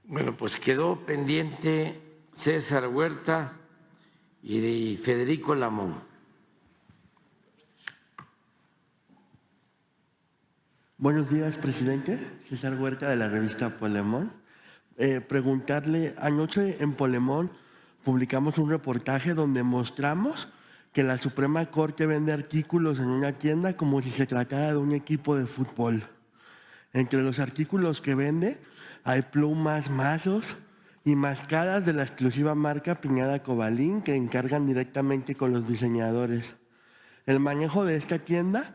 Bueno, pues quedó pendiente César Huerta y Federico Lamón. Buenos días, presidente. César Huerta, de la revista Polemón. Preguntarle, anoche en Polemón publicamos un reportaje donde mostramos que la Suprema Corte vende artículos en una tienda como si se tratara de un equipo de fútbol. Entre los artículos que vende hay plumas, mazos y mascaras de la exclusiva marca Piñada Cobalín que encargan directamente con los diseñadores. El manejo de esta tienda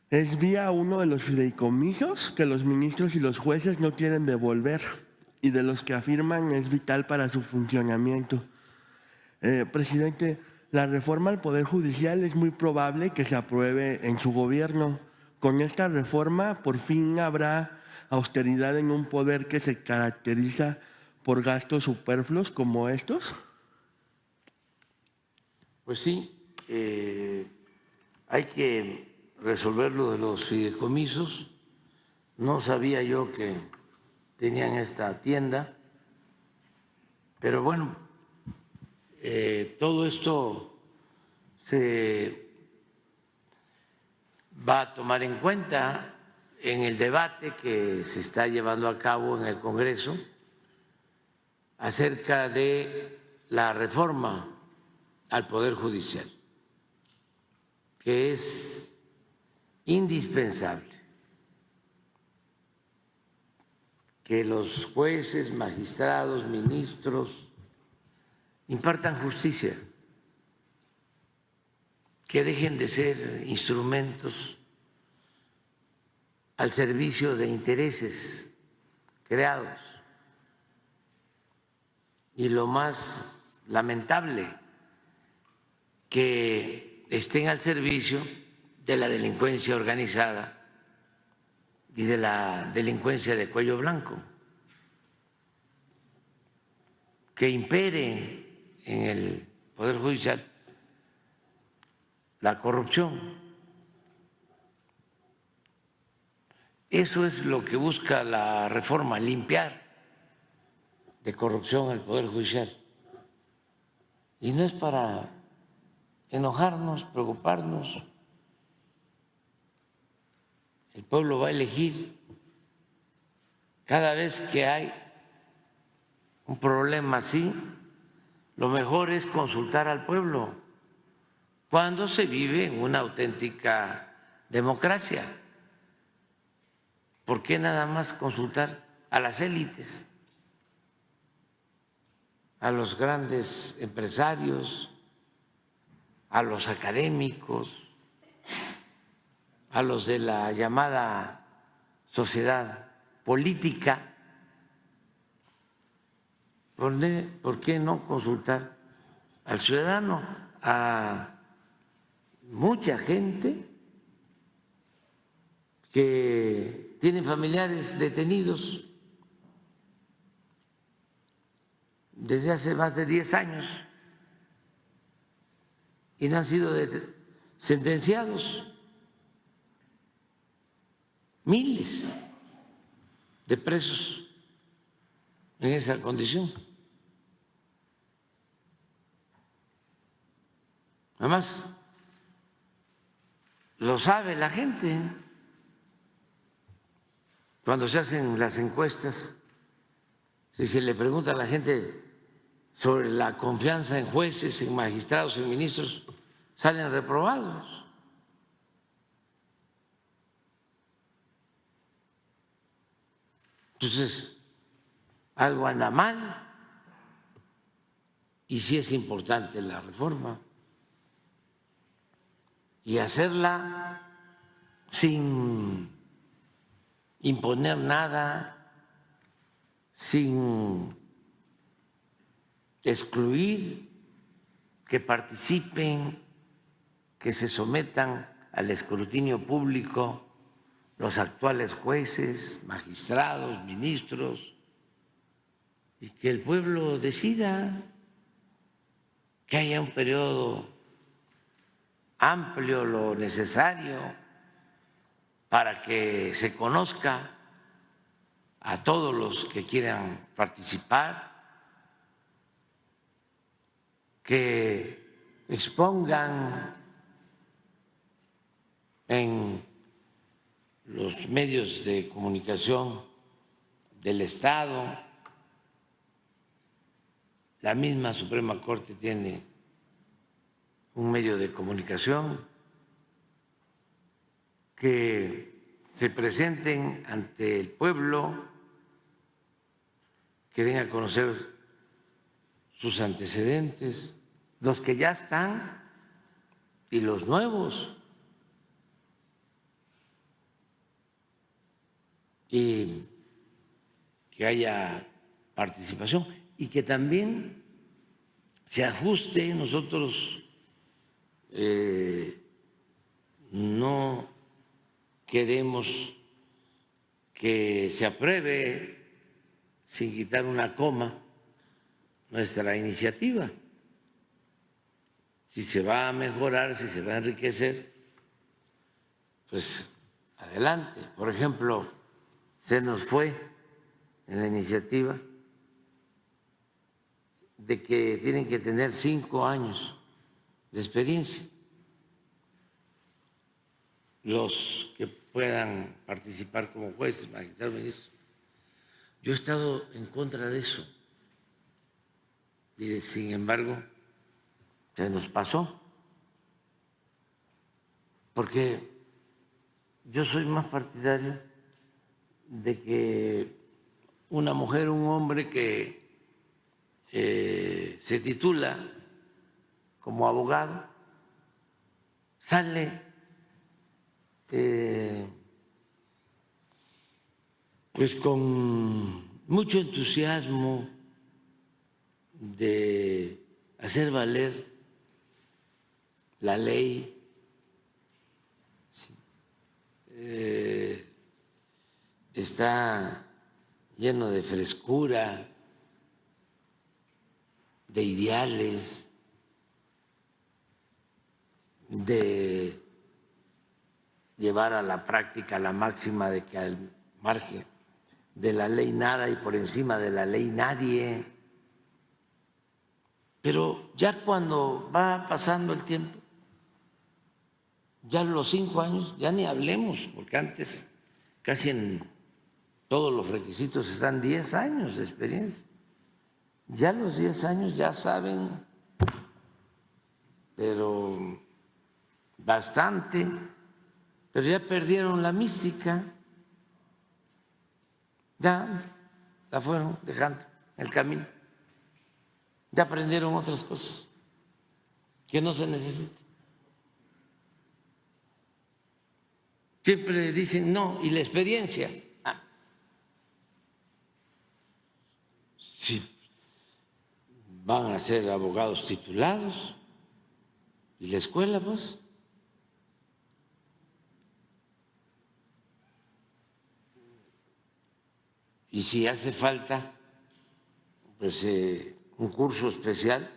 es vía uno de los fideicomisos que los ministros y los jueces no quieren devolver y de los que afirman es vital para su funcionamiento. Presidente, la reforma al Poder Judicial es muy probable que se apruebe en su gobierno. Con esta reforma por fin habrá austeridad en un poder que se caracteriza por gastos superfluos como estos. Pues sí, hay que resolver lo de los fideicomisos. No sabía yo que tenían esta tienda, pero bueno, todo esto se va a tomar en cuenta en el debate que se está llevando a cabo en el Congreso acerca de la reforma al Poder Judicial, que es indispensable que los jueces, magistrados, ministros impartan justicia, que dejen de ser instrumentos al servicio de intereses creados. Y lo más lamentable, que estén al servicio de la delincuencia organizada y de la delincuencia de cuello blanco, que impere en el Poder Judicial la corrupción. Eso es lo que busca la reforma, limpiar de corrupción el Poder Judicial. Y no es para enojarnos, preocuparnos. El pueblo va a elegir. Cada vez que hay un problema así, lo mejor es consultar al pueblo cuando se vive en una auténtica democracia. ¿Por qué nada más consultar a las élites, a los grandes empresarios, a los académicos, a los de la llamada sociedad política? ¿Por qué no consultar al ciudadano, a mucha gente que tiene familiares detenidos desde hace más de 10 años y no han sido sentenciados? Miles de presos en esa condición. Además, lo sabe la gente. Cuando se hacen las encuestas, si se le pregunta a la gente sobre la confianza en jueces, en magistrados, en ministros, salen reprobados. Entonces, algo anda mal y sí es importante la reforma y hacerla sin imponer nada, sin excluir, que participen, que se sometan al escrutinio público los actuales jueces, magistrados, ministros, y que el pueblo decida, que haya un periodo amplio, lo necesario para que se conozca a todos los que quieran participar, que expongan en los medios de comunicación del Estado. La misma Suprema Corte tiene un medio de comunicación, que se presenten ante el pueblo, que den a conocer sus antecedentes, los que ya están y los nuevos, y que haya participación y que también se ajuste. Nosotros no queremos que se apruebe sin quitar una coma nuestra iniciativa. Si se va a mejorar, si se va a enriquecer, pues adelante. Por ejemplo, se nos fue en la iniciativa de que tienen que tener 5 años de experiencia los que puedan participar como jueces, magistrados, ministros. Yo he estado en contra de eso y sin embargo se nos pasó, porque yo soy más partidario de que una mujer o un hombre que se titula como abogado sale pues con mucho entusiasmo de hacer valer la ley, está lleno de frescura, de ideales, de llevar a la práctica la máxima de que al margen de la ley nada y por encima de la ley nadie. Pero ya cuando va pasando el tiempo, ya los 5 años, ya ni hablemos, porque antes casi en todos los requisitos están 10 años de experiencia. Ya a los 10 años ya saben, pero bastante, pero ya perdieron la mística, ya la fueron dejando en el camino, ya aprendieron otras cosas que no se necesitan. Siempre dicen, no, y la experiencia. Sí, van a ser abogados titulados. ¿Y la escuela, pues? Y si hace falta, pues un curso especial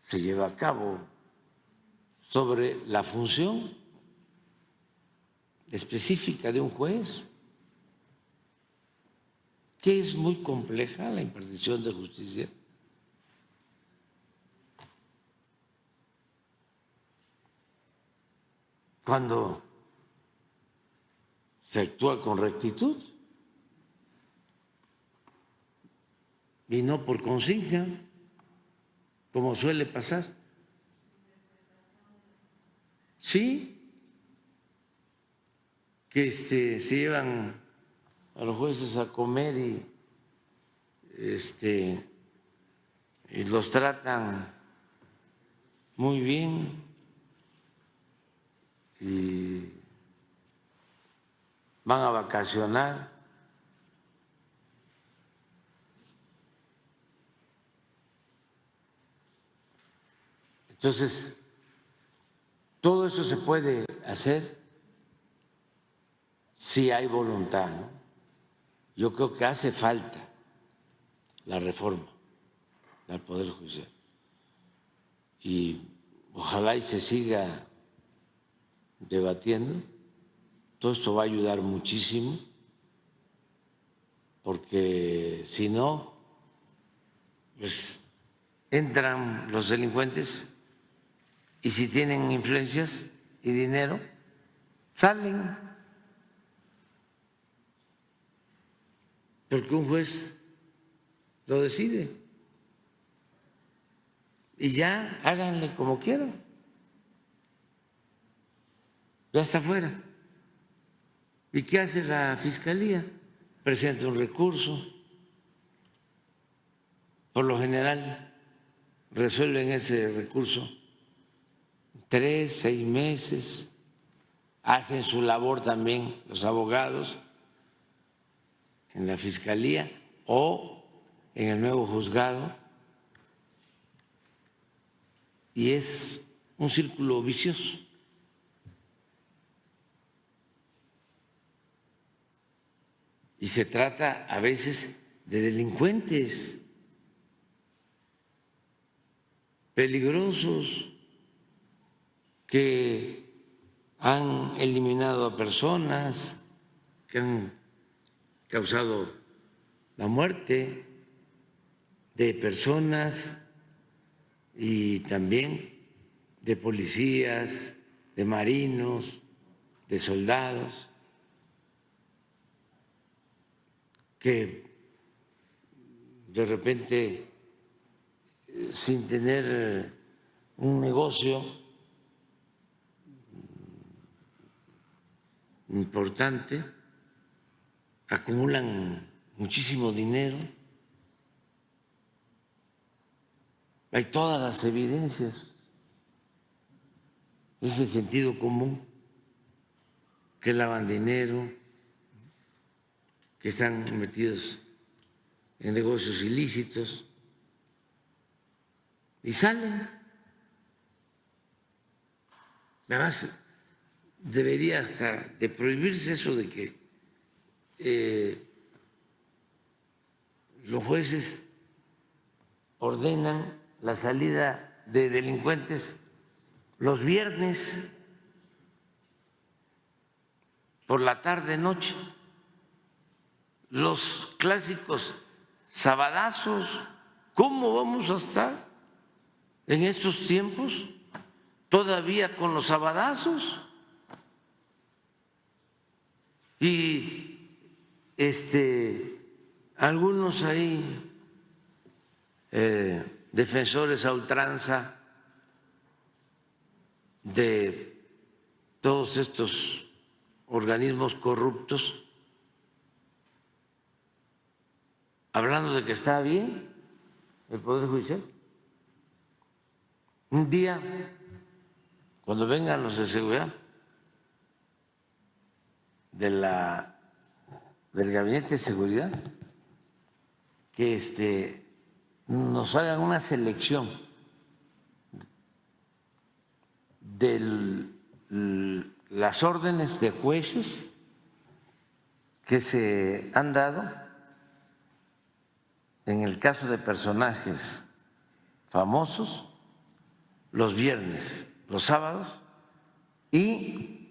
se lleva a cabo sobre la función específica de un juez, que es muy compleja la impartición de justicia. Cuando se actúa con rectitud y no por consigna, como suele pasar. Sí, que se llevan a los jueces a comer y los tratan muy bien y van a vacacionar. Entonces, todo eso se puede hacer si hay voluntad, ¿no? Yo creo que hace falta la reforma del Poder Judicial y ojalá y se siga debatiendo. Todo esto va a ayudar muchísimo porque si no, pues entran los delincuentes y si tienen influencias y dinero, salen. Porque un juez lo decide. Y ya háganle como quieran. Ya está afuera. ¿Y qué hace la Fiscalía? Presenta un recurso. Por lo general resuelven ese recurso 3, 6 meses. Hacen su labor también los abogados en la Fiscalía o en el nuevo juzgado. Y es un círculo vicioso. Y se trata a veces de delincuentes peligrosos que han eliminado a personas, que han causado la muerte de personas y también de policías, de marinos, de soldados, que de repente, sin tener un negocio importante, acumulan muchísimo dinero. Hay todas las evidencias, ese sentido común, que lavan dinero, que están metidos en negocios ilícitos y salen. Además, debería hasta de prohibirse eso de que los jueces ordenan la salida de delincuentes los viernes por la tarde, noche. Los clásicos sabadazos. ¿Cómo vamos a estar en estos tiempos todavía con los sabadazos? Y algunos ahí defensores a ultranza de todos estos organismos corruptos, hablando de que está bien el Poder Judicial. Un día, cuando vengan los de seguridad del Gabinete de Seguridad, que nos hagan una selección de las órdenes de jueces que se han dado en el caso de personajes famosos los viernes, los sábados, y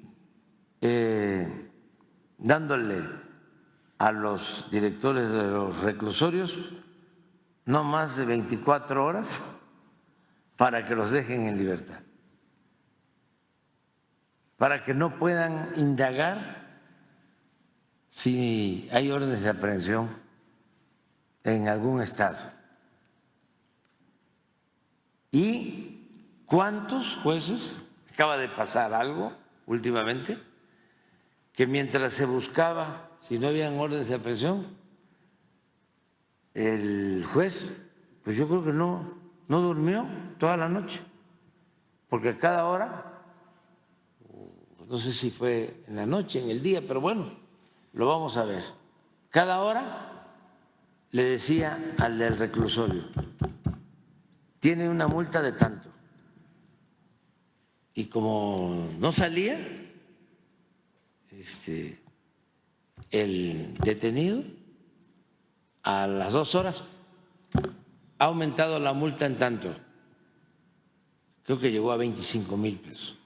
dándole a los directores de los reclusorios no más de 24 horas para que los dejen en libertad, para que no puedan indagar si hay órdenes de aprehensión en algún estado. ¿Y cuántos jueces? Acaba de pasar algo últimamente, que mientras se buscaba si no habían órdenes de aprehensión, el juez, pues yo creo que no durmió toda la noche, porque a cada hora, no sé si fue en la noche, en el día, pero bueno, lo vamos a ver. Cada hora le decía al del reclusorio, tiene una multa de tanto. Y como no salía, el detenido, a las 2 horas ha aumentado la multa en tanto. Creo que llegó a 25,000 pesos.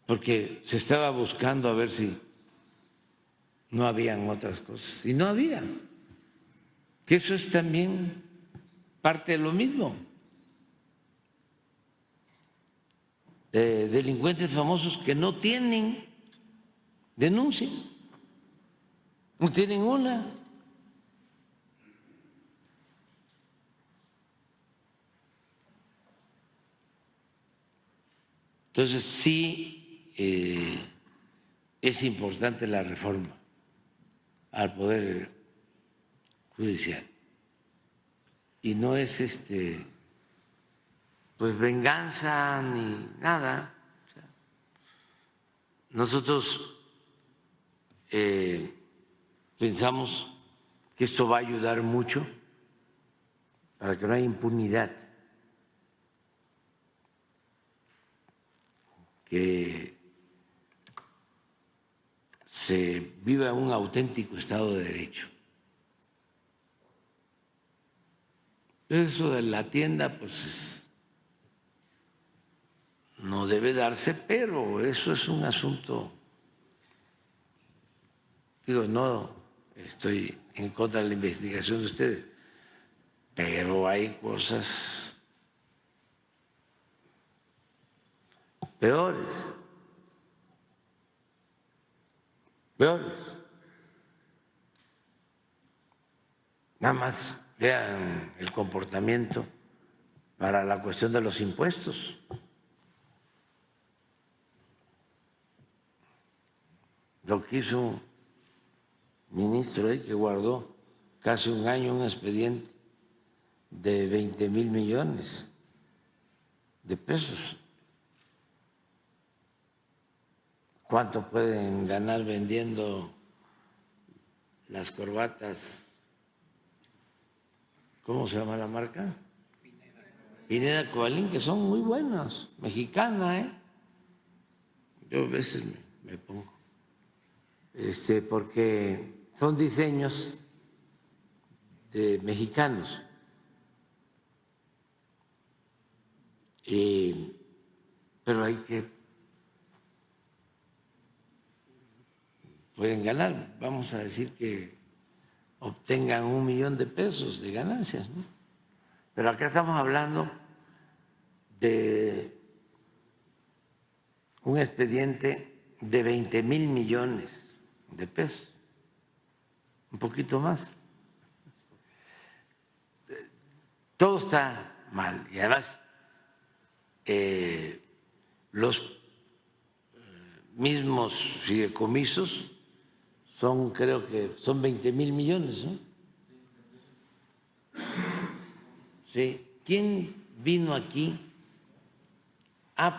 porque se estaba buscando a ver si no habían otras cosas, y no había, que eso es también parte de lo mismo. Delincuentes famosos que no tienen denuncia, no tienen una. Entonces sí es importante la reforma al Poder Judicial y no es pues venganza ni nada. O sea, nosotros pensamos que esto va a ayudar mucho para que no haya impunidad, que se viva un auténtico Estado de Derecho. Eso de la tienda, pues no debe darse, pero eso es un asunto, digo, no estoy en contra de la investigación de ustedes, pero hay cosas peores. Nada más vean el comportamiento para la cuestión de los impuestos. Lo que hizo un ministro ahí que guardó casi un año un expediente de 20,000 millones de pesos. ¿Cuánto pueden ganar vendiendo las corbatas? ¿Cómo se llama la marca? Pineda Cobalín, que son muy buenas, mexicana, ¿eh? Yo a veces me pongo, porque son diseños de mexicanos. Pero hay que pueden ganar, vamos a decir que obtengan 1 millón de pesos de ganancias, ¿no? Pero acá estamos hablando de un expediente de 20,000 millones de pesos, un poquito más. Todo está mal y además los mismos fideicomisos son, creo que son 20,000 millones, ¿no? Sí. ¿Quién vino aquí?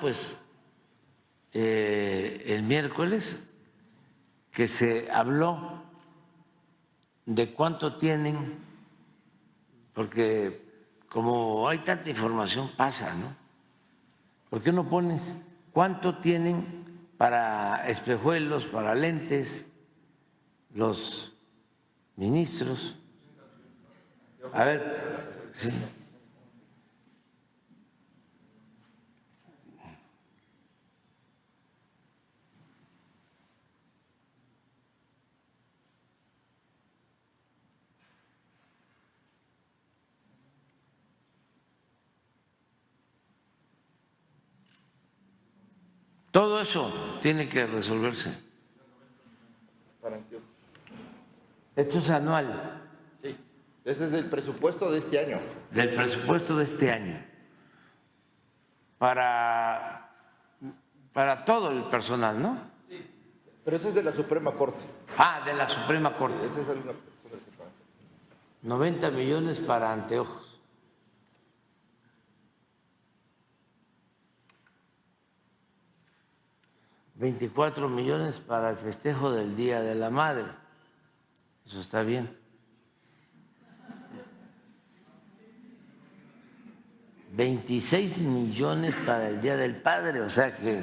Pues el miércoles que se habló de cuánto tienen, porque como hay tanta información pasa, ¿no? ¿Por qué no pones cuánto tienen para espejuelos, para lentes, los ministros? A ver, sí. Todo eso tiene que resolverse. Esto es anual. Sí, ese es el presupuesto de este año. Del presupuesto de este año. Para todo el personal, ¿no? Sí, pero ese es de la Suprema Corte. De la Suprema Corte. Ese es el 90 millones para anteojos. $24 millones para el festejo del Día de la Madre. Eso está bien. 26 millones para el Día del Padre, o sea que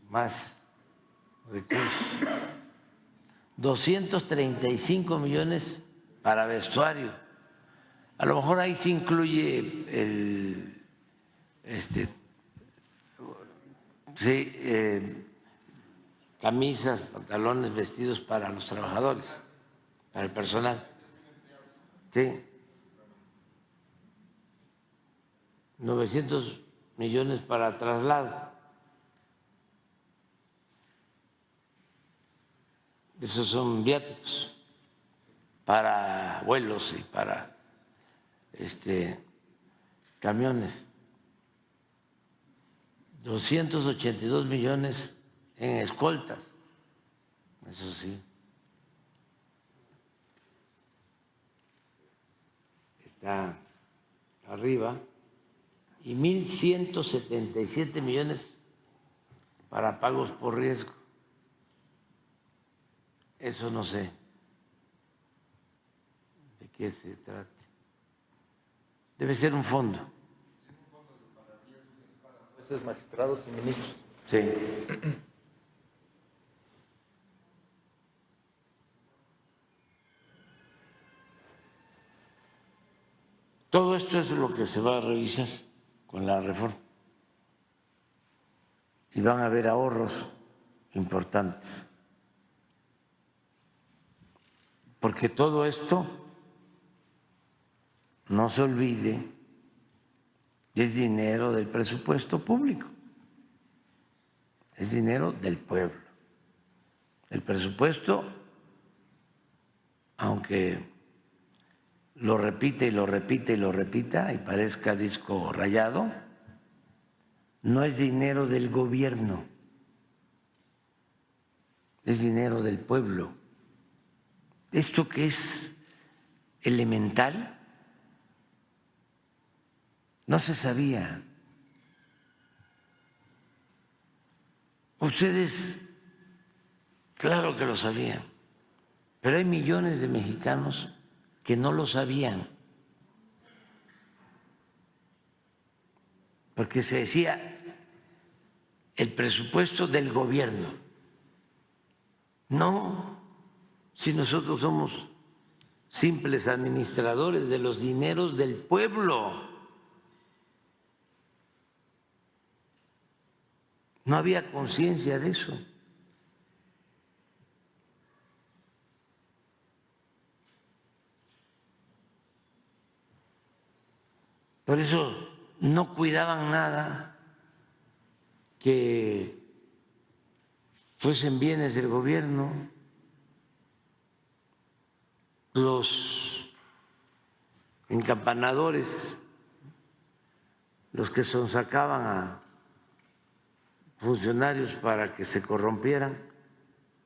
más recursos. 235 millones para vestuario. A lo mejor ahí se incluye Sí, camisas, pantalones, vestidos para los trabajadores, para el personal. Sí. 900 millones para traslado. Esos son viáticos para vuelos y para camiones. 282 millones en escoltas, eso sí. Está arriba. Y 1.177 millones para pagos por riesgo. Eso no sé de qué se trate. Debe ser un fondo. Jueces, magistrados y ministros. Sí. Todo esto es lo que se va a revisar con la reforma. Y van a haber ahorros importantes. Porque todo esto, no se olvide, es dinero del presupuesto público, es dinero del pueblo. El presupuesto, aunque lo repite y lo repite y lo repita y parezca disco rayado, no es dinero del gobierno, es dinero del pueblo. Esto que es elemental no se sabía. Ustedes, claro que lo sabían, pero hay millones de mexicanos que no lo sabían, porque se decía el presupuesto del gobierno. No, si nosotros somos simples administradores de los dineros del pueblo. No había conciencia de eso. Por eso no cuidaban nada que fuesen bienes del gobierno. Los encampanadores, los que sonsacaban a funcionarios para que se corrompieran,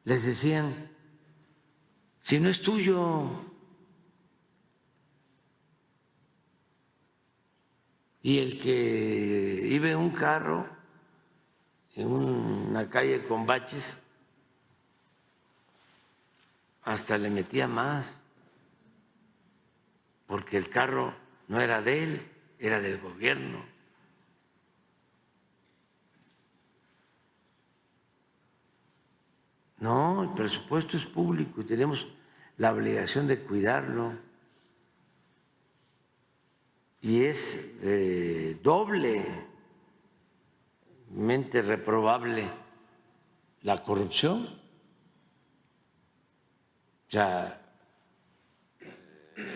les decían, si no es tuyo, y el que iba en un carro, en una calle con baches, hasta le metía más, porque el carro no era de él, era del gobierno. No, el presupuesto es público y tenemos la obligación de cuidarlo. Y es doblemente reprobable la corrupción. O sea,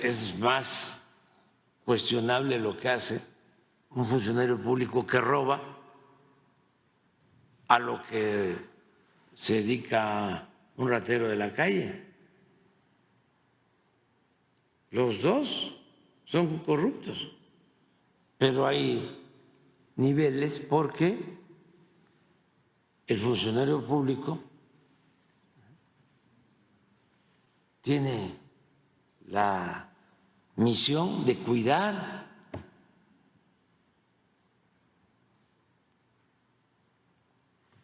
es más cuestionable lo que hace un funcionario público que roba a lo que se dedica un ratero de la calle. Los dos son corruptos, pero hay niveles porque el funcionario público tiene la misión de cuidar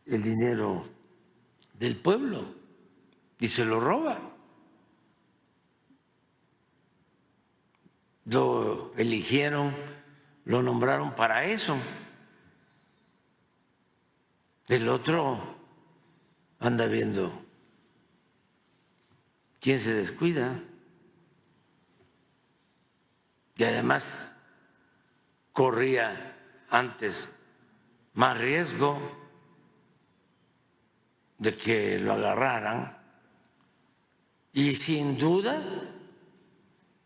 el dinero del pueblo y se lo roba. Lo eligieron, lo nombraron para eso. El otro anda viendo quién se descuida y además corría antes más riesgo de que lo agarraran y sin duda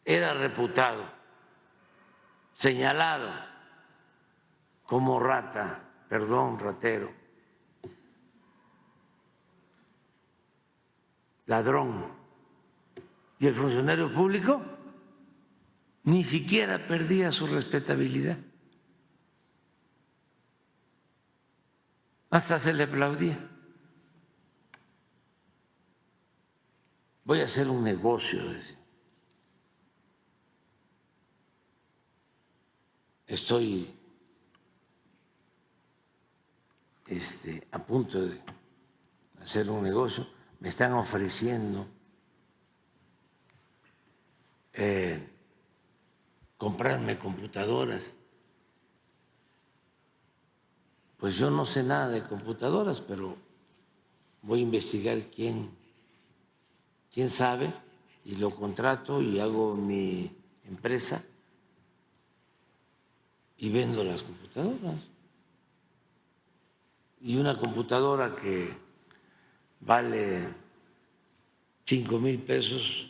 era reputado, señalado como rata, perdón, ratero, ladrón. Y el funcionario público ni siquiera perdía su respetabilidad. Hasta se le aplaudía. Voy a hacer un negocio, decía. Estoy a punto de hacer un negocio. Me están ofreciendo comprarme computadoras. Pues yo no sé nada de computadoras, pero voy a investigar quién sabe y lo contrato y hago mi empresa y vendo las computadoras. Y una computadora que vale 5,000 pesos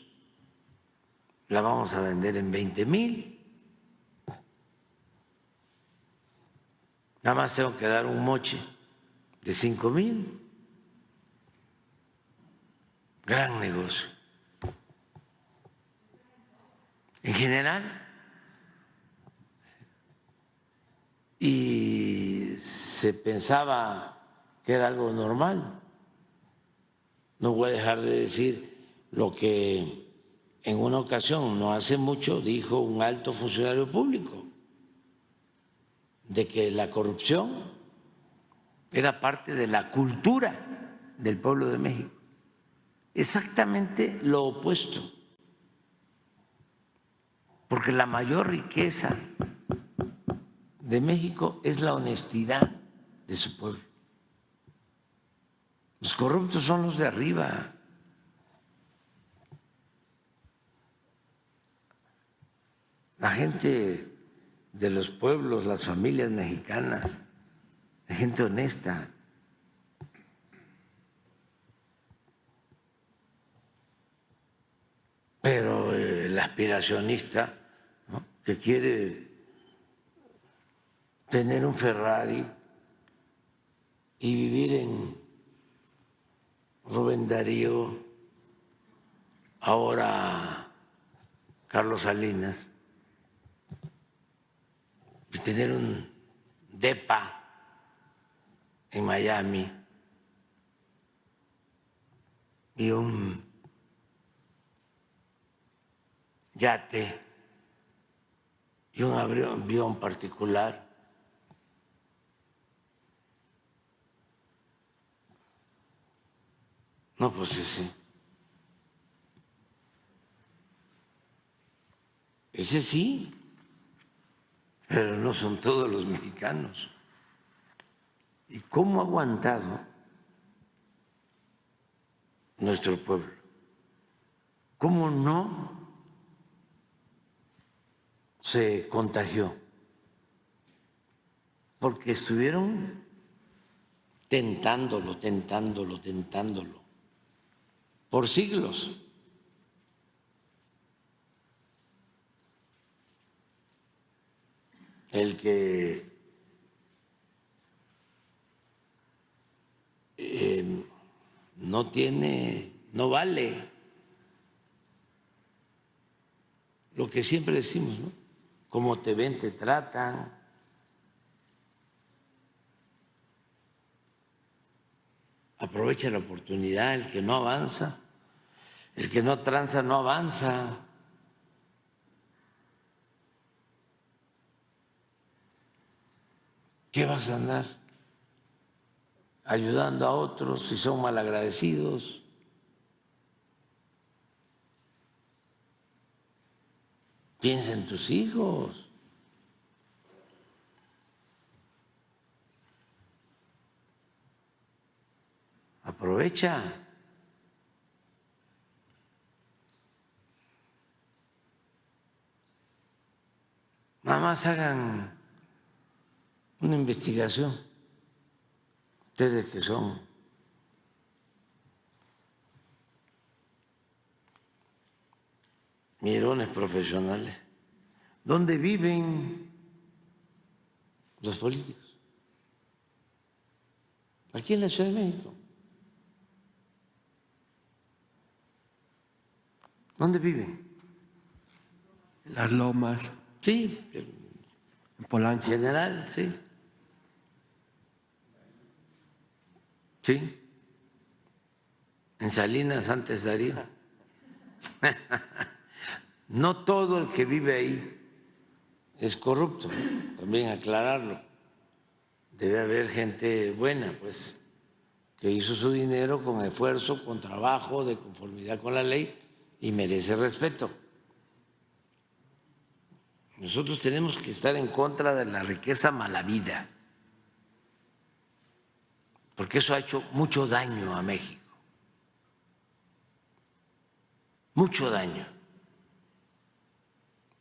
la vamos a vender en 20,000. Nada más tengo que dar un moche de 5,000. Gran negocio. En general, y se pensaba que era algo normal. No voy a dejar de decir lo que en una ocasión, no hace mucho, dijo un alto funcionario público, de que la corrupción era parte de la cultura del pueblo de México. Exactamente lo opuesto, porque la mayor riqueza de México es la honestidad de su pueblo. Los corruptos son los de arriba. La gente de los pueblos, las familias mexicanas, la gente honesta. Pero el aspiracionista, ¿no?, que quiere tener un Ferrari y vivir en Rubén Darío, ahora Carlos Salinas, y tener un depa en Miami y un yate y un avión particular. No, pues ese sí, pero no son todos los mexicanos. ¿Y cómo ha aguantado nuestro pueblo? ¿Cómo no se contagió? Porque estuvieron tentándolo por siglos. El que no tiene, no vale. Lo que siempre decimos, ¿no? Como te ven, te tratan. Aprovecha la oportunidad. El que no avanza, el que no tranza, no avanza. ¿Qué vas a andar ayudando a otros si son malagradecidos? Piensa en tus hijos. Aprovecha. Nada más hagan una investigación, ustedes que son mirones profesionales. ¿Dónde viven los políticos? Aquí en la Ciudad de México. ¿Dónde viven? Las Lomas, Sí, en Polanco. en general, sí. Sí. En Salinas, antes Darío. No todo el que vive ahí es corrupto, también aclararlo. Debe haber gente buena, pues, que hizo su dinero con esfuerzo, con trabajo, de conformidad con la ley y merece respeto. Nosotros tenemos que estar en contra de la riqueza malavida, porque eso ha hecho mucho daño a México, mucho daño.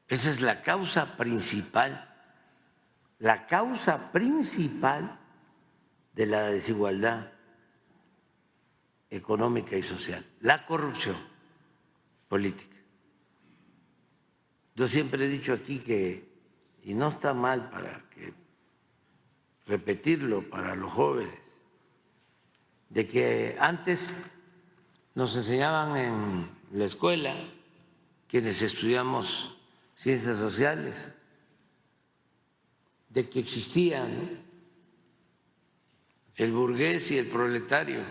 Esa es la causa principal de la desigualdad económica y social, la corrupción política. Yo siempre he dicho aquí que, y no está mal repetirlo para los jóvenes, de que antes nos enseñaban en la escuela, quienes estudiamos ciencias sociales, de que existían el burgués y el proletario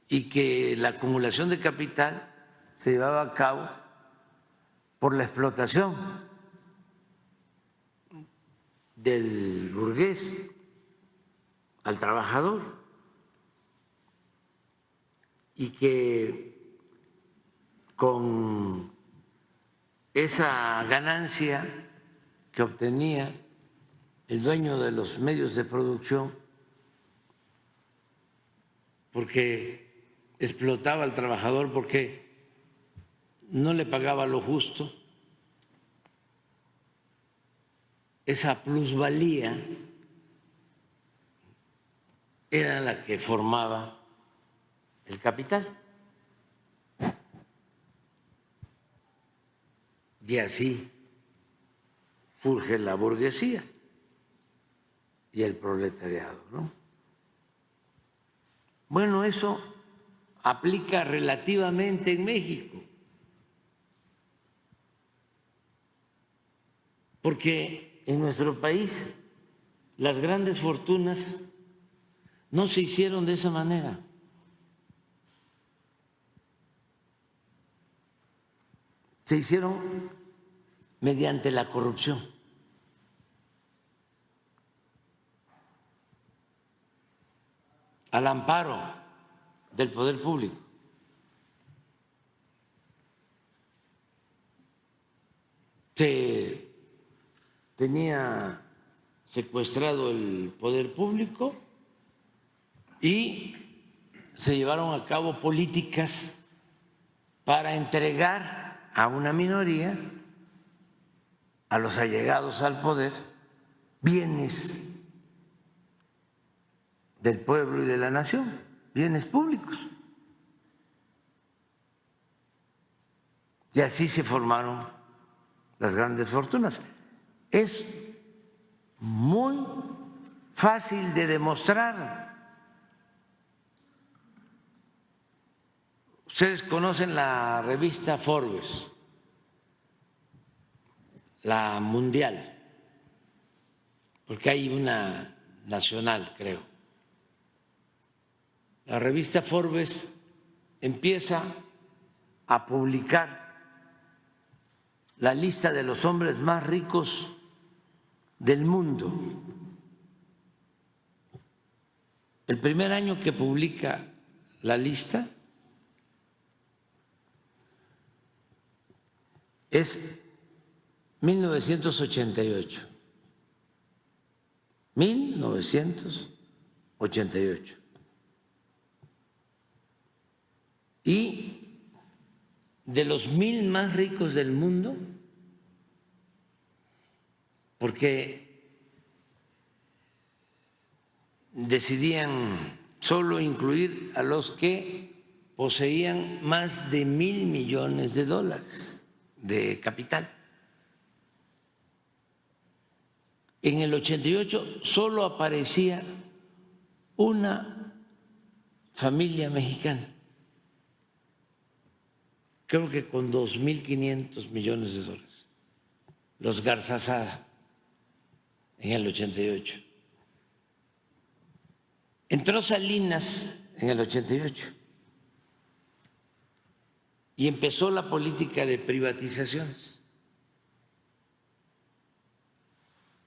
y que la acumulación de capital se llevaba a cabo por la explotación del burgués al trabajador y que con esa ganancia que obtenía el dueño de los medios de producción, porque explotaba al trabajador, porque no le pagaba lo justo, esa plusvalía era la que formaba el capital. Y así surge la burguesía y el proletariado, ¿no? Bueno, eso aplica relativamente en México, porque en nuestro país las grandes fortunas no se hicieron de esa manera. Se hicieron mediante la corrupción. Al amparo del poder público. Se tenía secuestrado el poder público y se llevaron a cabo políticas para entregar a una minoría, a los allegados al poder, bienes del pueblo y de la nación, bienes públicos. Y así se formaron las grandes fortunas. Es muy fácil de demostrar. Ustedes conocen la revista Forbes, la mundial, porque hay una nacional, creo. La revista Forbes empieza a publicar la lista de los hombres más ricos del mundo. El primer año que publica la lista es 1988. 1988. Y de los 1000 más ricos del mundo, porque decidían solo incluir a los que poseían más de $1,000 millones de capital. En el 88 solo aparecía una familia mexicana, creo que con $2,500 millones, los Garzazada, en el 88. Entró Salinas en el 88 y empezó la política de privatizaciones.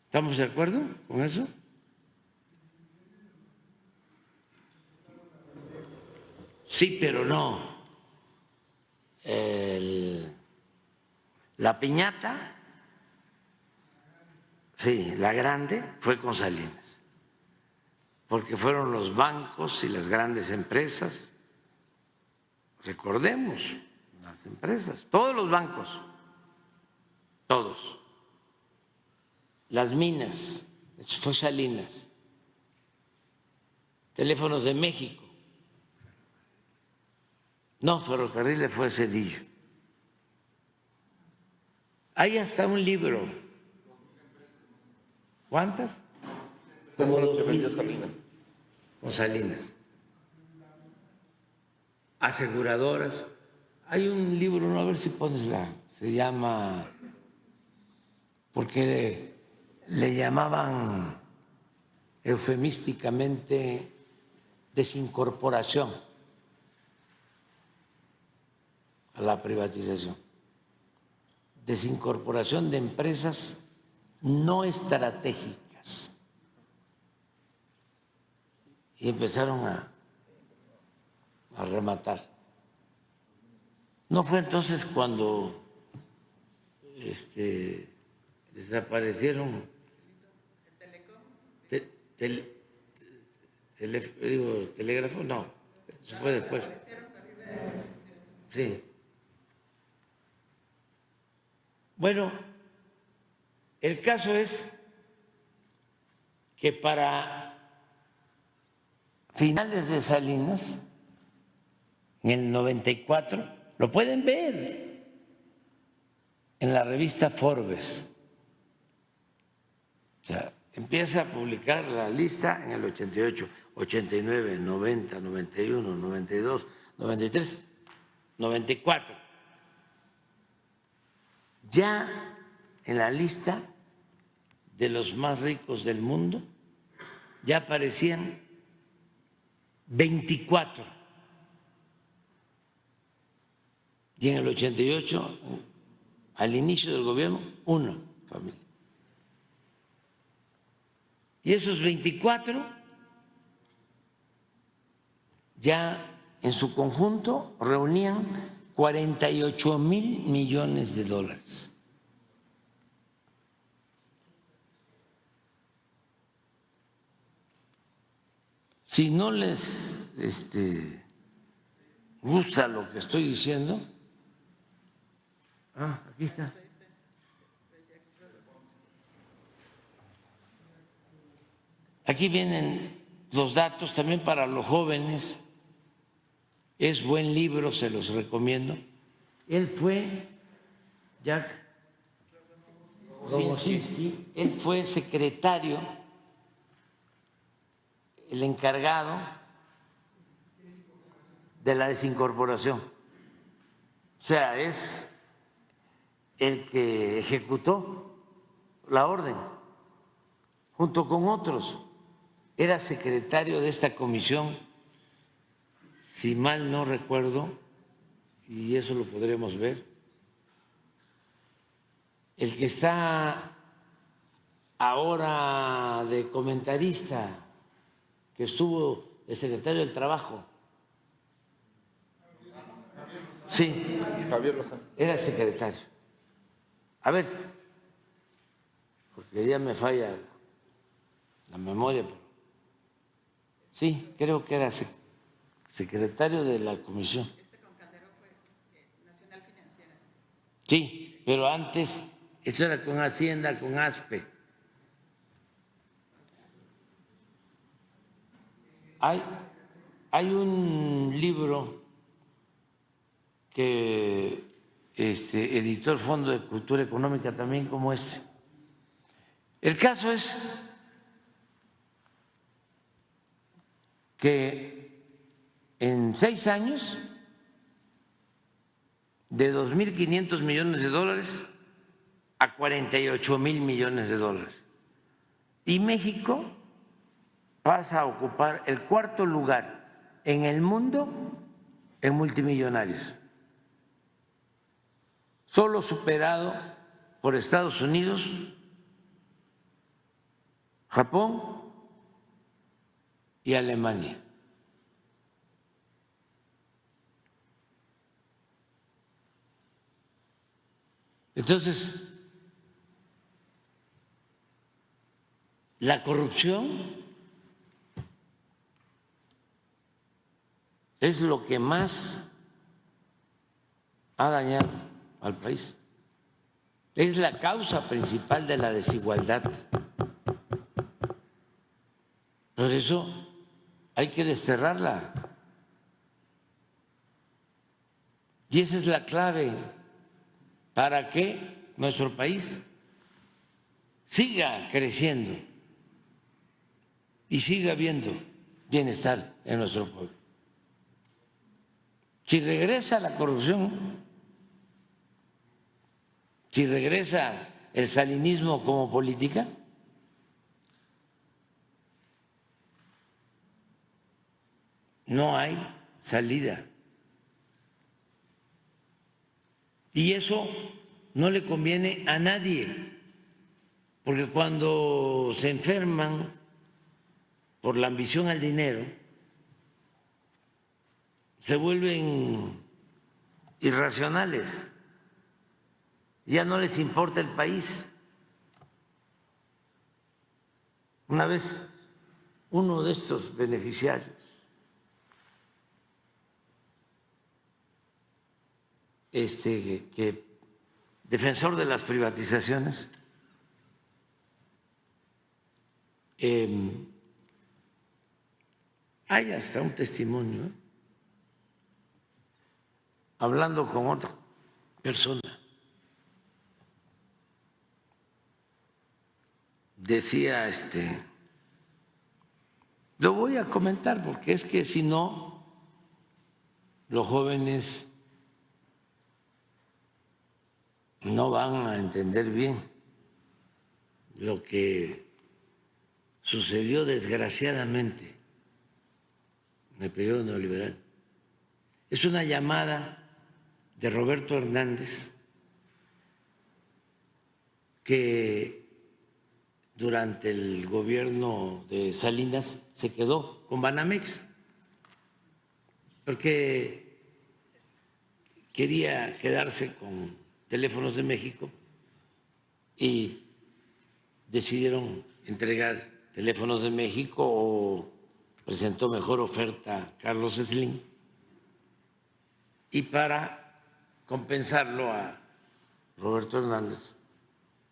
¿Estamos de acuerdo con eso? Sí, pero no. La piñata, sí, la grande, fue con Salinas, porque fueron los bancos y las grandes empresas. Recordemos, las empresas, todos los bancos, todos. Las minas, eso fue Salinas. Teléfonos de México. No, Ferrocarriles fue Zedillo. Hay hasta un libro. ¿Cuántas? Como los que vendió Salinas. Con Salinas. Aseguradoras. Hay un libro, no, a ver si pones se llama, porque le llamaban eufemísticamente desincorporación a la privatización, desincorporación de empresas no estratégicas. Y empezaron a rematar. ¿No fue entonces cuando desaparecieron telégrafo? No, eso fue después. Sí. Bueno, el caso es que para finales de Salinas, en el 94, lo pueden ver en la revista Forbes. O sea, empieza a publicar la lista en el 88, 89, 90, 91, 92, 93, 94. Ya en la lista de los más ricos del mundo ya aparecían 24. Y en el 88, al inicio del gobierno, una familia. Y esos 24 ya en su conjunto reunían $48,000 millones. Si no les gusta lo que estoy diciendo, aquí está. Aquí vienen los datos también para los jóvenes. Es buen libro, se los recomiendo. Él fue, Jack Rogozinski, él fue secretario, el encargado de la desincorporación. O sea, es el que ejecutó la orden junto con otros. Era secretario de esta comisión, si mal no recuerdo, y eso lo podremos ver, el que está ahora de comentarista, que estuvo de secretario del Trabajo. Sí, Javier Lozano. era secretario. A ver, porque ya me falla la memoria. Sí, creo que era secretario de la comisión. Con Calderón fue Nacional Financiera. Sí, pero antes, eso era con Hacienda, con ASPE. Hay un libro que editó el Fondo de Cultura Económica también como este. El caso es que en 6 años, de 2.500 millones de dólares a 48.000 millones de dólares. Y México pasa a ocupar el 4º lugar en el mundo en multimillonarios, solo superado por Estados Unidos, Japón y Alemania. Entonces, la corrupción es lo que más ha dañado al país. Es la causa principal de la desigualdad. Por eso hay que desterrarla. Y esa es la clave para que nuestro país siga creciendo y siga habiendo bienestar en nuestro pueblo. Si regresa la corrupción, si regresa el salinismo como política, no hay salida. Y eso no le conviene a nadie, porque cuando se enferman por la ambición al dinero, se vuelven irracionales, ya no les importa el país. Una vez uno de estos beneficiarios que defensor de las privatizaciones, hay hasta un testimonio hablando con otra persona. Decía, lo voy a comentar porque es que si no, los jóvenes no van a entender bien lo que sucedió desgraciadamente en el periodo neoliberal. Es una llamada de Roberto Hernández, que durante el gobierno de Salinas se quedó con Banamex, porque quería quedarse con Teléfonos de México y decidieron entregar Teléfonos de México, o presentó mejor oferta Carlos Slim, y para compensarlo a Roberto Hernández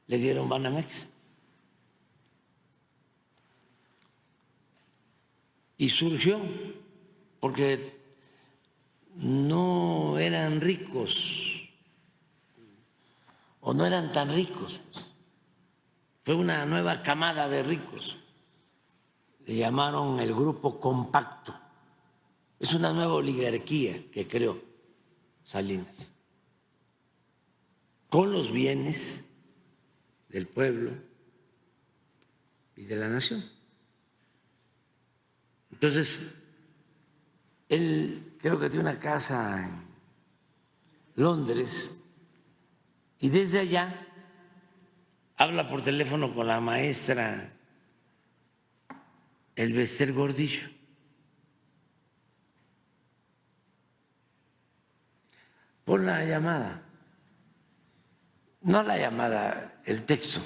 le dieron Banamex. Y surgió porque no eran ricos o no eran tan ricos. Fue una nueva camada de ricos. Le llamaron el Grupo Compacto. Es una nueva oligarquía que creó Salinas, con los bienes del pueblo y de la nación. Entonces, él creo que tiene una casa en Londres y desde allá habla por teléfono con la maestra Elbester Gordillo. Pon la llamada, no la llamada, el texto,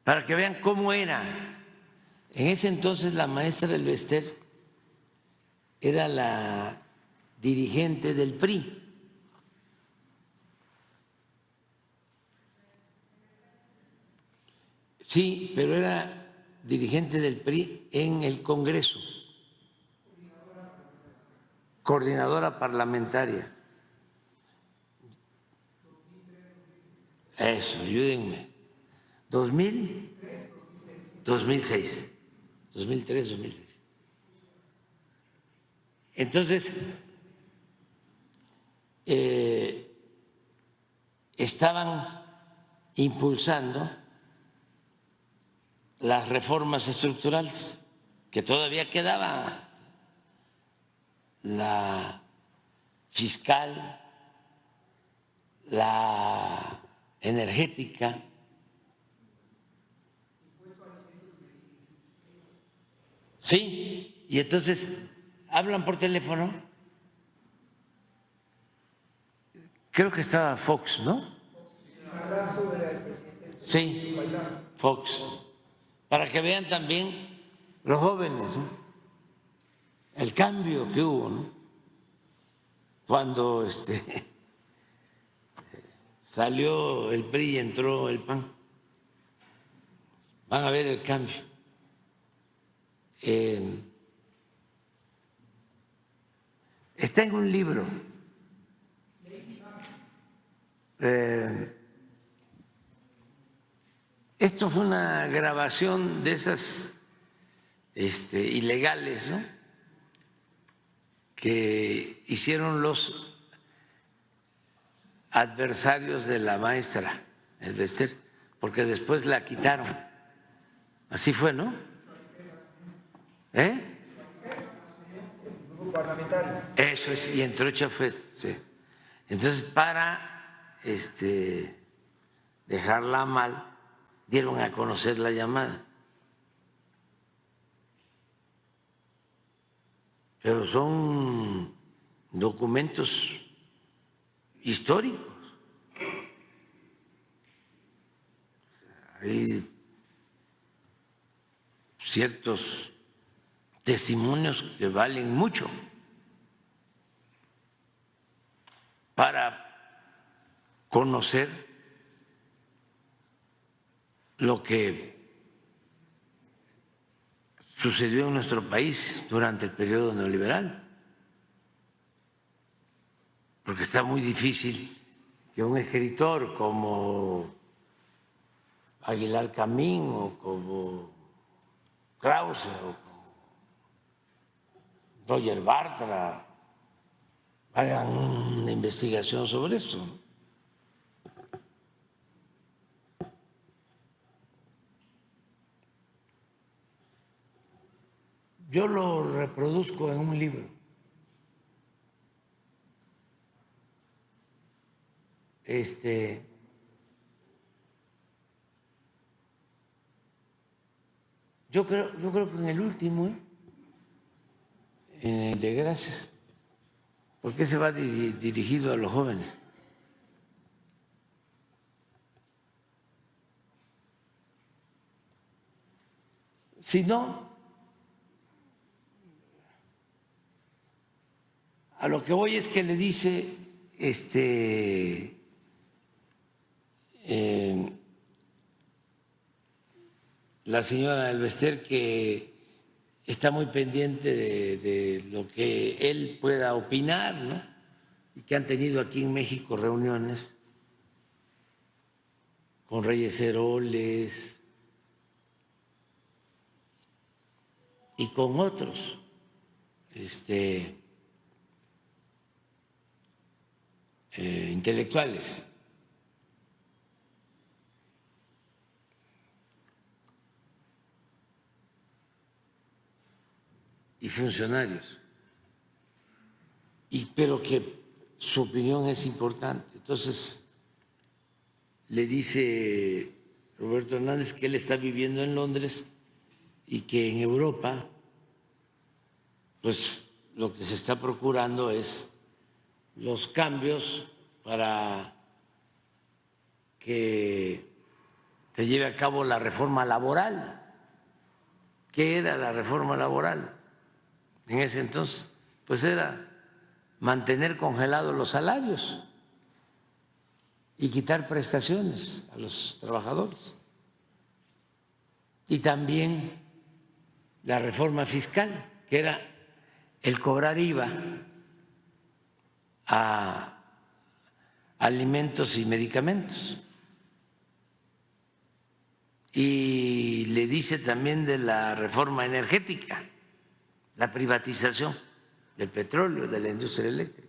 para que vean cómo era. En ese entonces la maestra Elbester era la dirigente del PRI. Sí, pero era dirigente del PRI en el Congreso. coordinadora parlamentaria. Eso, ayúdenme. 2006. 2003, 2006. Entonces, estaban impulsando las reformas estructurales, que todavía quedaba la fiscal, la energética. Sí, y entonces hablan por teléfono, creo que estaba Fox, ¿no? Sí, Fox, para que vean también los jóvenes, ¿no? El cambio que hubo, ¿no? Cuando salió el PRI y entró el PAN. Van a ver el cambio. Está en un libro. Esto fue una grabación de esas ilegales, ¿no?, que hicieron los adversarios de la maestra Elvester, porque después la quitaron. Así fue, ¿no? Eso es, y entró Chafet, sí. Entonces, para dejarla mal, dieron a conocer la llamada. Pero son documentos históricos. Hay ciertos testimonios que valen mucho para conocer lo que sucedió en nuestro país durante el periodo neoliberal, porque está muy difícil que un escritor como Aguilar Camín o como Krause o como Roger Bartra hagan una investigación sobre esto. Yo lo reproduzco en un libro. Yo creo que en el último, en el de Gracias, porque se va dirigido a los jóvenes. Si no, a lo que voy es que le dice la señora Elvester que está muy pendiente de lo que él pueda opinar, ¿no?, y que han tenido aquí en México reuniones con Reyes Heroles y con otros intelectuales. Y funcionarios, pero que su opinión es importante. Entonces, le dice Roberto Hernández que él está viviendo en Londres y que en Europa, pues lo que se está procurando es los cambios para que se lleve a cabo la reforma laboral. ¿Qué era la reforma laboral en ese entonces? Pues era mantener congelados los salarios y quitar prestaciones a los trabajadores. Y también la reforma fiscal, que era el cobrar IVA a alimentos y medicamentos. Y le dice también de la reforma energética, la privatización del petróleo, de la industria eléctrica.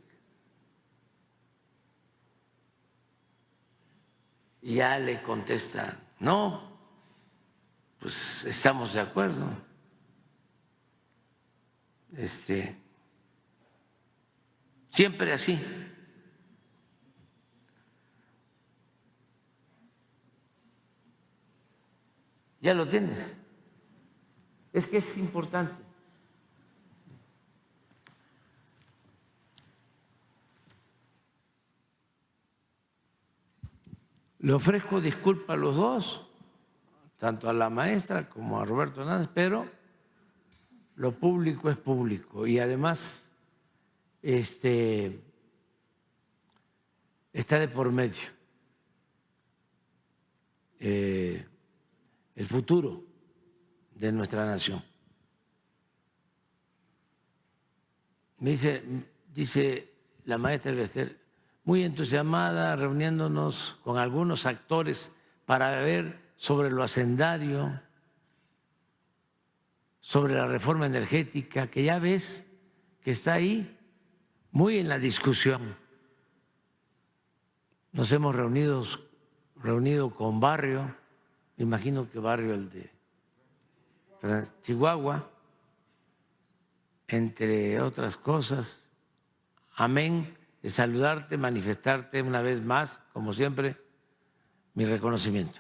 Y ya le contesta, no, pues estamos de acuerdo. Siempre así. Ya lo tienes. Es que es importante. Le ofrezco disculpas a los dos, tanto a la maestra como a Roberto Hernández, pero lo público es público y además está de por medio el futuro de nuestra nación. Me dice la maestra Elvester, muy entusiasmada, reuniéndonos con algunos actores para ver sobre lo hacendario, sobre la reforma energética, que ya ves que está ahí muy en la discusión. Nos hemos reunido con Barrio, me imagino que Barrio el de Chihuahua, entre otras cosas. Amén de saludarte, manifestarte una vez más, como siempre, mi reconocimiento.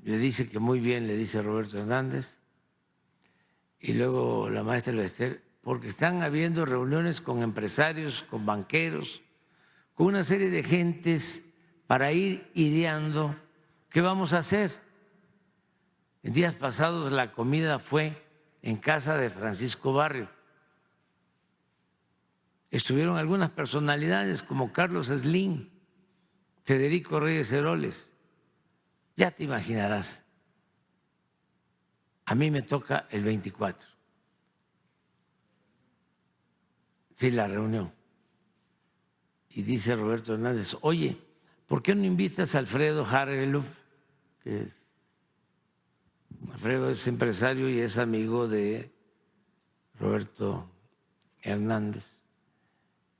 Le dice que muy bien, le dice Roberto Hernández, y luego la maestra Elvester, porque están habiendo reuniones con empresarios, con banqueros, con una serie de gentes para ir ideando qué vamos a hacer. En días pasados la comida fue en casa de Francisco Barrio. Estuvieron algunas personalidades como Carlos Slim, Federico Reyes Heroles. Ya te imaginarás. A mí me toca el 24. Sí, la reunión. Y dice Roberto Hernández, oye, ¿por qué no invitas a Alfredo Harrelup, que es Alfredo es empresario y es amigo de Roberto Hernández?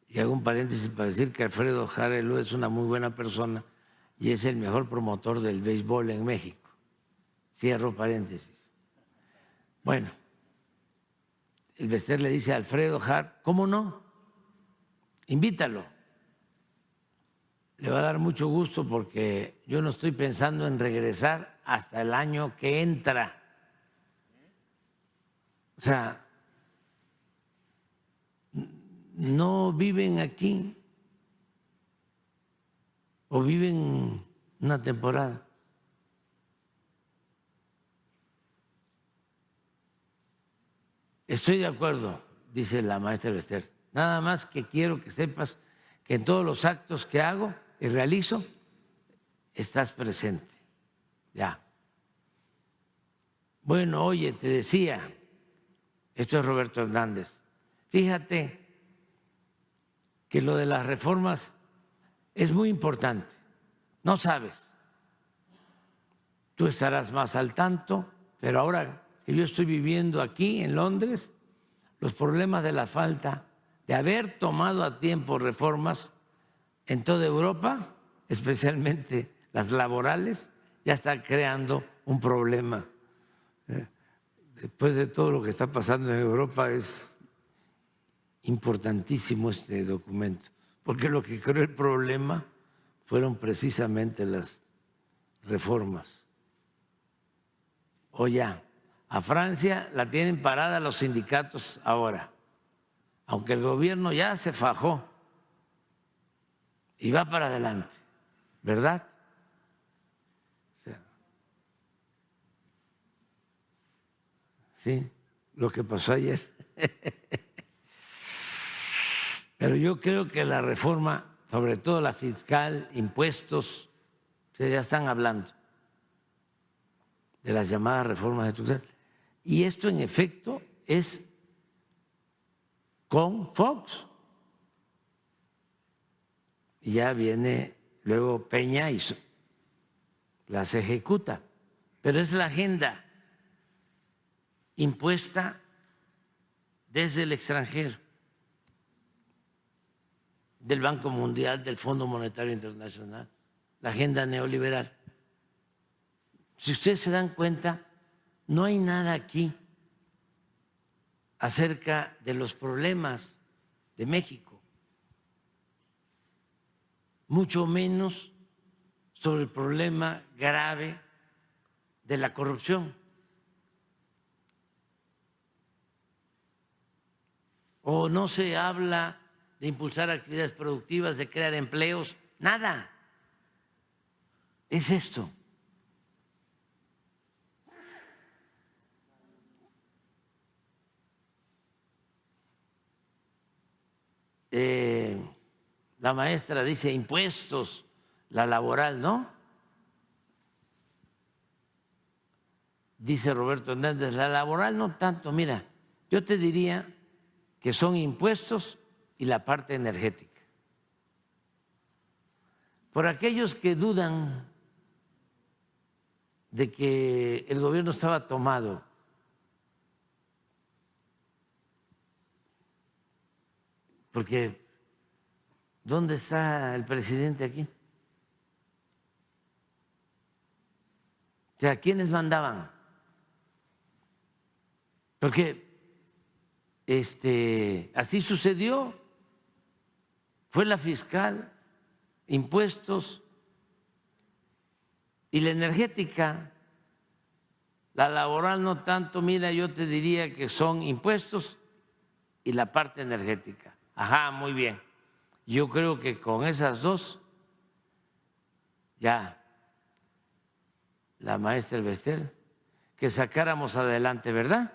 Y hago un paréntesis para decir que Alfredo Harrelup es una muy buena persona y es el mejor promotor del béisbol en México. Cierro paréntesis. Bueno, Elvester le dice a Alfredo Harrelup, ¿cómo no? Invítalo. Le va a dar mucho gusto porque yo no estoy pensando en regresar hasta el año que entra. O sea, no viven aquí o viven una temporada. Estoy de acuerdo, dice la maestra Elvester. Nada más que quiero que sepas que en todos los actos que hago y realizo, estás presente. Ya. Bueno, oye, te decía, esto es Roberto Hernández, fíjate que lo de las reformas es muy importante. No sabes, tú estarás más al tanto, pero ahora que yo estoy viviendo aquí en Londres, los problemas de la falta de haber tomado a tiempo reformas en toda Europa, especialmente las laborales, ya está creando un problema. Después de todo lo que está pasando en Europa, es importantísimo este documento, porque lo que creó el problema fueron precisamente las reformas. O ya, a Francia la tienen parada los sindicatos ahora, aunque el gobierno ya se fajó y va para adelante, ¿verdad? Sí, lo que pasó ayer. Pero yo creo que la reforma, sobre todo la fiscal, impuestos, ya están hablando de las llamadas reformas estructurales. Y esto, en efecto, es con Fox. Y ya viene luego Peña y las ejecuta. Pero es la agenda impuesta desde el extranjero, del Banco Mundial, del Fondo Monetario Internacional, la agenda neoliberal. Si ustedes se dan cuenta, no hay nada aquí acerca de los problemas de México, mucho menos sobre el problema grave de la corrupción. O no se habla de impulsar actividades productivas, de crear empleos, nada. Es esto. La maestra dice impuestos, la laboral, ¿no? Dice Roberto Hernández, la laboral no tanto. Mira, yo te diría que son impuestos y la parte energética. Por aquellos que dudan de que el gobierno estaba tomado porque ¿dónde está el presidente aquí? O sea, ¿quiénes mandaban? Porque así sucedió. Fue la fiscal, impuestos y la energética. La laboral no tanto, mira, yo te diría que son impuestos y la parte energética. Ajá, muy bien. Yo creo que con esas dos, ya, la maestra Elvester, que sacáramos adelante, ¿verdad?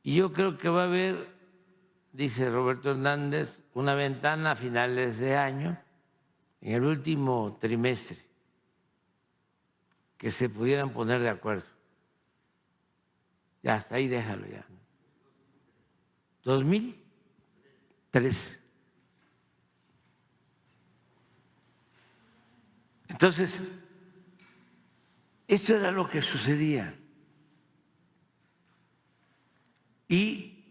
Y yo creo que va a haber, dice Roberto Hernández, una ventana a finales de año, en el último trimestre, que se pudieran poner de acuerdo. Ya, hasta ahí déjalo ya. 2003. Entonces, esto era lo que sucedía. Y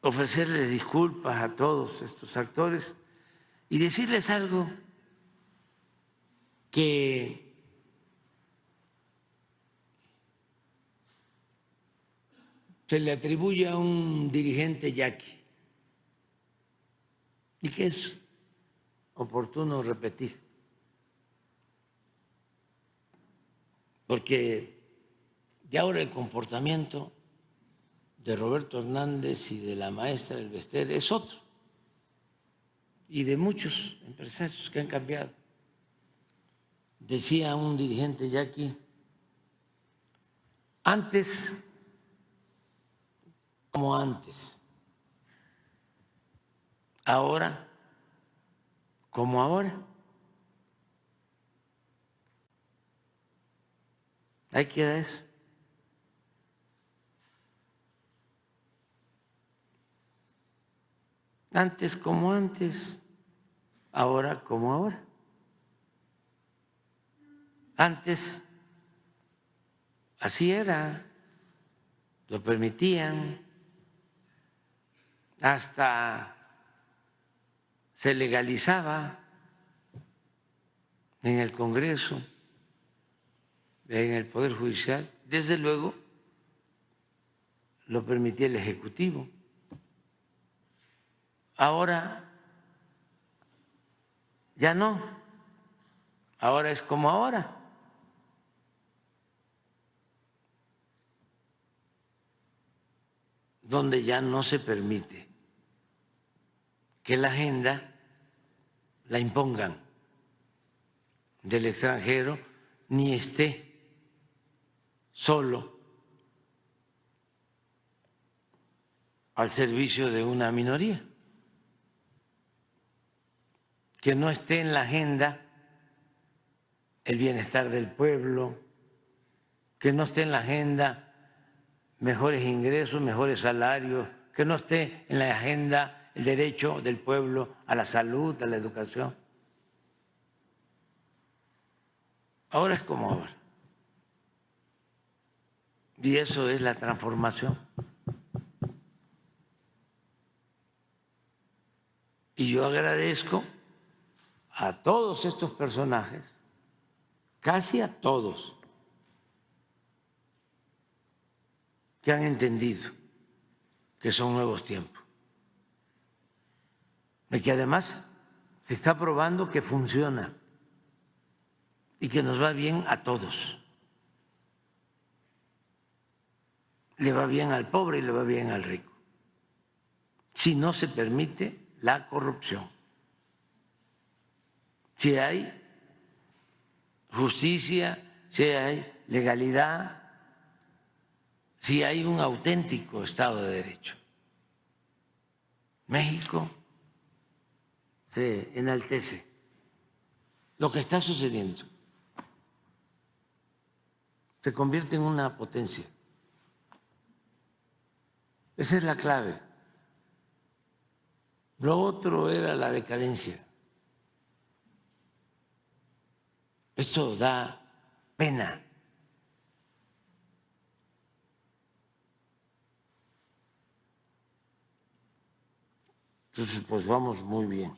ofrecerles disculpas a todos estos actores y decirles algo que se le atribuye a un dirigente yaqui y que es oportuno repetir, porque de ahora el comportamiento de Roberto Hernández y de la maestra Elvester es otro, y de muchos empresarios que han cambiado. Decía un dirigente yaqui, antes como antes, ahora como ahora. Ahí queda eso. Antes como antes, ahora como ahora. Antes así era, lo permitían, hasta se legalizaba en el Congreso, en el Poder Judicial, desde luego lo permitía el Ejecutivo. Ahora ya no, ahora es como ahora. Donde ya no se permite que la agenda la impongan del extranjero ni esté solo al servicio de una minoría, que no esté en la agenda el bienestar del pueblo, que no esté en la agenda mejores ingresos, mejores salarios, que no esté en la agenda el derecho del pueblo a la salud, a la educación. Ahora es como ahora. Y eso es la transformación. Y yo agradezco a todos estos personajes, casi a todos, que han entendido que son nuevos tiempos. Y que además se está probando que funciona y que nos va bien a todos. Le va bien al pobre y le va bien al rico, si no se permite la corrupción, si hay justicia, si hay legalidad, si hay un auténtico Estado de Derecho. México se enaltece lo que está sucediendo, se convierte en una potencia. Esa es la clave. Lo otro era la decadencia. Esto da pena. Entonces, pues vamos muy bien.